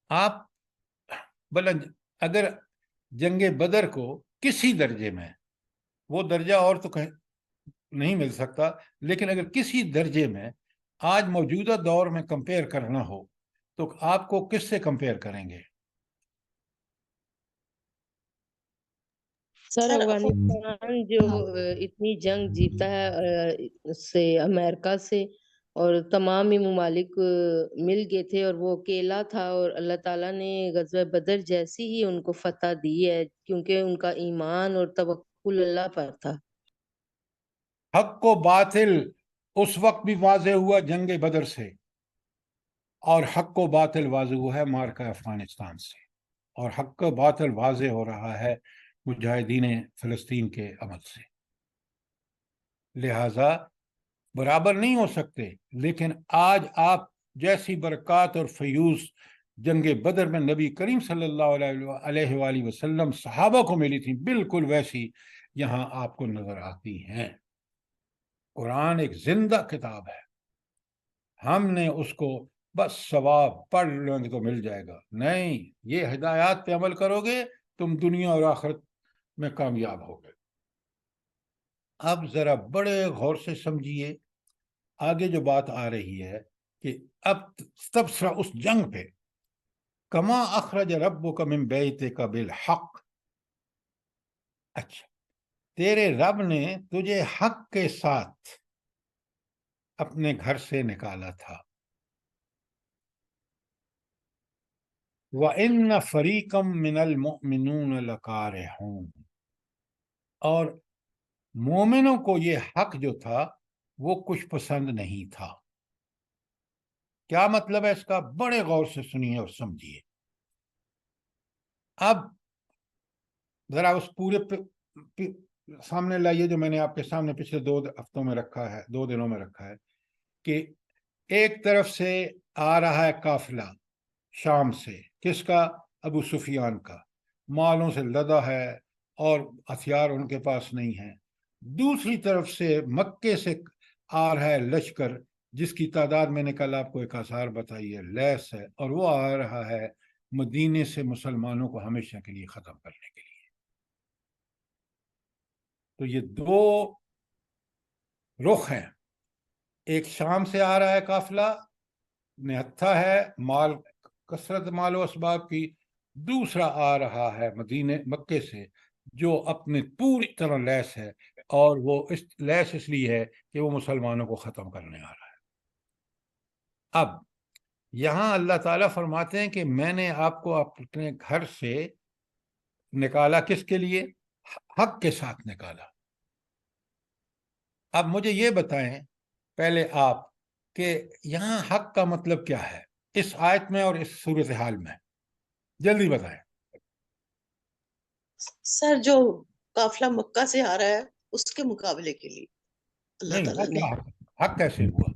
آپ اگر جنگ بدر کو کسی درجے میں، وہ درجہ اور تو نہیں مل سکتا، لیکن اگر کسی درجے میں آج موجودہ دور میں کمپیئر کرنا ہو تو آپ کو کس سے کمپیئر کریں گے؟ سر افغانستان جو اتنی جنگ جیتا ہے اس سے امریکہ سے، اور تمام ہی ممالک مل گئے تھے، اور وہ اکیلا تھا، اور اللہ تعالیٰ نے غزوہ بدر جیسی ہی ان کو فتح دی ہے، کیونکہ ان کا ایمان اور توکل اللہ پر تھا۔ حق و باطل اس وقت بھی واضح ہوا جنگ بدر سے، اور حق و باطل واضح ہوا ہے معرکہ افغانستان سے، اور حق و باطل واضح ہو رہا ہے مجاہدین فلسطین کے عمل سے۔ لہذا برابر نہیں ہو سکتے، لیکن آج آپ جیسی برکات اور فیوز جنگ بدر میں نبی کریم صلی اللہ علیہ وآلہ وسلم صحابہ کو ملی تھی، بالکل ویسی یہاں آپ کو نظر آتی ہیں۔ قرآن ایک زندہ کتاب ہے، ہم نے اس کو بس ثواب پڑھ لیں گے تو مل جائے گا، نہیں، یہ ہدایات پہ عمل کرو گے تم دنیا اور آخرت میں کامیاب ہوگے۔ اب ذرا بڑے غور سے سمجھیے آگے جو بات آ رہی ہے کہ اب تبصرہ اس جنگ پہ، کما اخرج ربک من بیتک بالحق، اچھا، تیرے رب نے تجھے حق کے ساتھ اپنے گھر سے نکالا تھا۔ وَإِنَّ فَرِيقًا مِّنَ الْمُؤْمِنُونَ لَكَارِهُونَ، اور مومنوں کو یہ حق جو تھا وہ کچھ پسند نہیں تھا۔ کیا مطلب ہے اس کا؟ بڑے غور سے سنیے اور سمجھیے۔ اب ذرا اس پورے سامنے لائیے جو میں نے آپ کے سامنے پچھلے 2 ہفتوں میں رکھا ہے، 2 دنوں میں رکھا ہے، کہ ایک طرف سے آ رہا ہے قافلہ شام سے، کس کا؟ ابو سفیان کا، مالوں سے لدا ہے اور ہتھیار ان کے پاس نہیں ہے۔ دوسری طرف سے مکے سے آ رہا ہے لشکر، جس کی تعداد میں نے کل آپ کو 1000 بتائی ہے، لیس ہے، اور وہ آ رہا ہے مدینے سے مسلمانوں کو ہمیشہ کے لیے ختم کرنے کے لیے۔ تو یہ 2 رخ ہیں، ایک شام سے آ رہا ہے قافلہ، نہتھا ہے مال، کثرت مال و اسباب کی، دوسرا آ رہا ہے مکے سے جو اپنے پوری طرح لیس ہے، اور وہ لیس اس لیے ہے کہ وہ مسلمانوں کو ختم کرنے آ رہا ہے۔ اب یہاں اللہ تعالیٰ فرماتے ہیں کہ میں نے آپ کو اپنے گھر سے نکالا، کس کے لیے؟ حق کے ساتھ نکالا۔ اب مجھے یہ بتائیں پہلے آپ کہ یہاں حق کا مطلب کیا ہے اس آیت میں اور اس صورتحال میں؟ جلدی بتائیں۔ سر جو قافلہ مکہ سے آ رہا ہے اس کے مقابلے کے لیے اللہ نہیں، تعالیٰ وہ نے کیا حق کیسے ہوا؟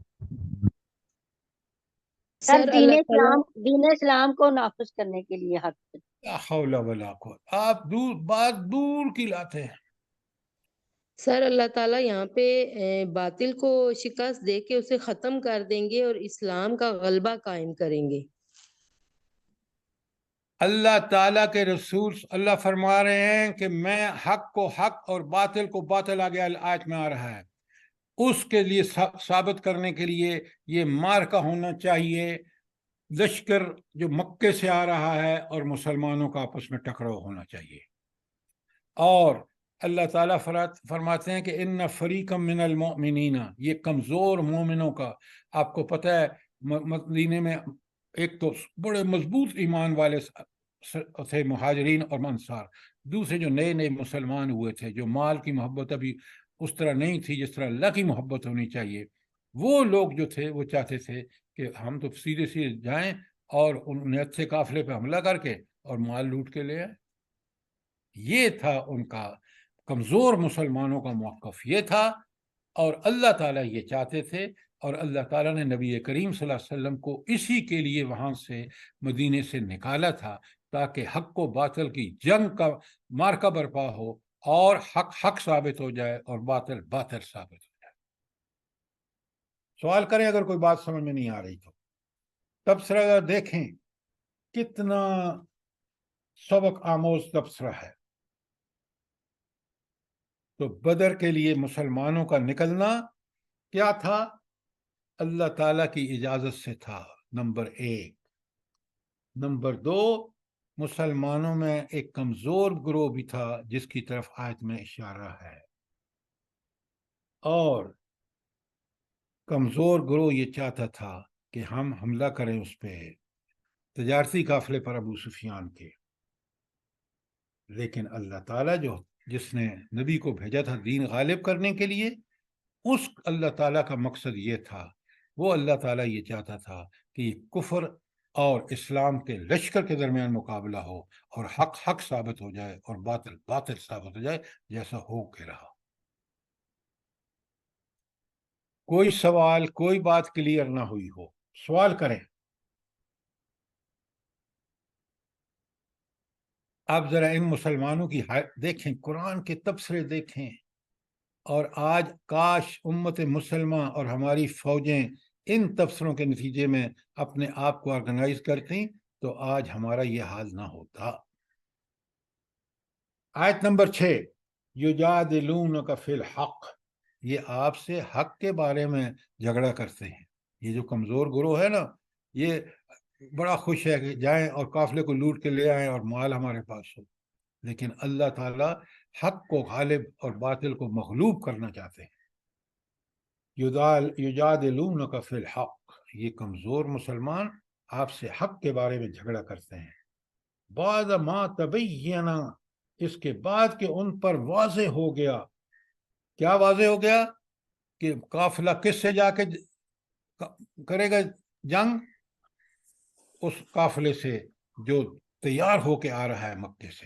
سر سر دین اللہ تعالیٰ اسلام کو نافذ کرنے کے لیے حق۔ لا حول ولا قوت، آپ بات دور کی لاتے ہیں۔ سر اللہ تعالیٰ یہاں پہ باطل کو شکست دے کے اسے ختم کر دیں گے اور اسلام کا غلبہ قائم کریں گے۔ اللہ تعالیٰ کے رسول اللہ فرما رہے ہیں کہ میں حق کو حق اور باطل کو باطل، آگے آیت میں آ رہا ہے، اس کے لیے ثابت کرنے کے لیے یہ معرکہ ہونا چاہیے، لشکر جو مکے سے آ رہا ہے اور مسلمانوں کا آپس میں ٹکراؤ ہونا چاہیے۔ اور اللہ تعالیٰ فرماتے ہیں کہ ان فریقا من المؤمنین، یہ کمزور مومنوں کا، آپ کو پتہ ہے مدینے میں ایک تو بڑے مضبوط ایمان والے تھے مہاجرین اور انصار، دوسرے جو نئے نئے مسلمان ہوئے تھے، جو مال کی محبت ابھی اس طرح نہیں تھی جس طرح اللہ کی محبت ہونی چاہیے، وہ لوگ جو تھے وہ چاہتے تھے کہ ہم تو سیدھے سیدھے جائیں اور ان اچھے قافلے پہ حملہ کر کے اور مال لوٹ کے لے آئیں۔ یہ تھا ان کا کمزور مسلمانوں کا موقف، یہ تھا، اور اللہ تعالیٰ یہ چاہتے تھے، اور اللہ تعالیٰ نے نبی کریم صلی اللہ علیہ وسلم کو اسی کے لیے وہاں سے مدینے سے نکالا تھا، تاکہ حق و باطل کی جنگ کا مارکہ برپا ہو، اور حق حق ثابت ہو جائے اور باطل باطل ثابت ہو جائے۔ سوال کریں اگر کوئی بات سمجھ میں نہیں آ رہی تو۔ تبصرہ دیکھیں کتنا سبق آموز تبصرہ ہے۔ تو بدر کے لیے مسلمانوں کا نکلنا کیا تھا؟ اللہ تعالیٰ کی اجازت سے تھا، نمبر 1۔ نمبر 2، مسلمانوں میں ایک کمزور گروہ بھی تھا جس کی طرف آیت میں اشارہ ہے، اور کمزور گروہ یہ چاہتا تھا کہ ہم حملہ کریں اس پہ، تجارتی قافلے پر ابو سفیان کے، لیکن اللہ تعالیٰ جس نے نبی کو بھیجا تھا دین غالب کرنے کے لیے، اس اللہ تعالیٰ کا مقصد یہ تھا، وہ اللہ تعالیٰ یہ چاہتا تھا کہ یہ کفر اور اسلام کے لشکر کے درمیان مقابلہ ہو، اور حق حق ثابت ہو جائے اور باطل باطل ثابت ہو جائے، جیسا ہو کے رہا۔ کوئی سوال، کوئی بات کلیئر نہ ہوئی ہو، سوال کریں۔ آپ ذرا ان مسلمانوں کی دیکھیں، قرآن کے تبصرے دیکھیں، اور آج کاش امت مسلمہ اور ہماری فوجیں ان تبصروں کے نتیجے میں اپنے آپ کو آرگنائز کرتی تو آج ہمارا یہ حال نہ ہوتا۔ آیت نمبر 6، یجادلونک فی الحق، یہ آپ سے حق کے بارے میں جھگڑا کرتے ہیں۔ یہ جو کمزور گروہ ہے نا، یہ بڑا خوش ہے کہ جائیں اور قافلے کو لوٹ کے لے آئیں اور مال ہمارے پاس ہو، لیکن اللہ تعالیٰ حق کو غالب اور باطل کو مغلوب کرنا چاہتے ہیں۔ یجادلونک فی الحق، یہ کمزور مسلمان آپ سے حق کے بارے میں جھگڑا کرتے ہیں، بعد ما تبین، اس کے بعد کہ ان پر واضح ہو گیا۔ کیا واضح ہو گیا؟ کہ قافلہ کس سے جا کے کرے گا جنگ؟ اس قافلے سے جو تیار ہو کے آ رہا ہے مکے سے۔